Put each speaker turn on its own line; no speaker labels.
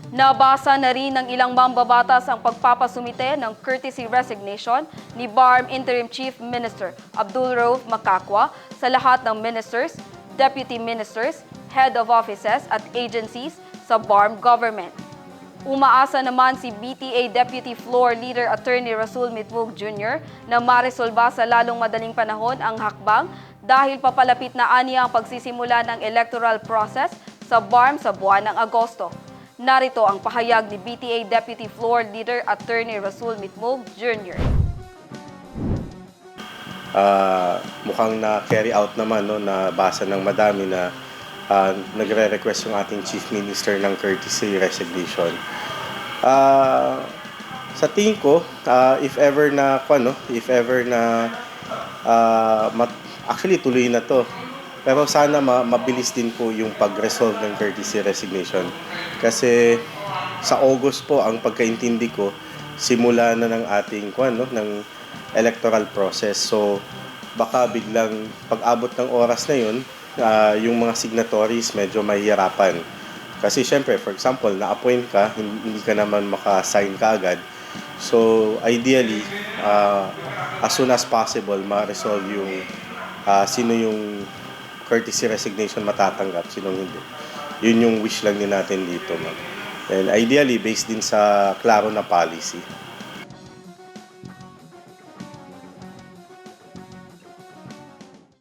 Nabasa na rin ng ilang mambabatas ang pagpapasumite ng courtesy resignation ni BARM Interim Chief Minister Abdul Rauf Makakwa sa lahat ng ministers, deputy ministers, head of offices at agencies sa BARM government. Umaasa naman si BTA Deputy Floor Leader Attorney Rasul Mitmug Jr. na maresolba sa lalong madaling panahon ang hakbang dahil papalapit na aniya ang pagsisimula ng electoral process sa BARM sa buwan ng Agosto. Narito ang pahayag ni BTA Deputy Floor Leader Attorney Rasul Mitmug Jr.
Mukhang na-carry out naman, no, na basa ng madami na nagre-request yung ating Chief Minister ng courtesy resignation. Sa tingin ko, if ever na actually tuloy na to. Pero sana mabilis din po yung pag-resolve ng courtesy resignation. Kasi sa August po, ang pagkaintindi ko, simula na ng ating ng electoral process. So baka biglang pag-abot ng oras na yun, yung mga signatories medyo mahihirapan. Kasi syempre, for example, na-appoint ka, hindi ka naman maka-sign ka agad. So ideally, as soon as possible, ma-resolve yung sino yung courtesy resignation matatanggap, sinong hindi. Yun yung wish lang din natin dito, ma'am. And ideally, based din sa klaro na policy.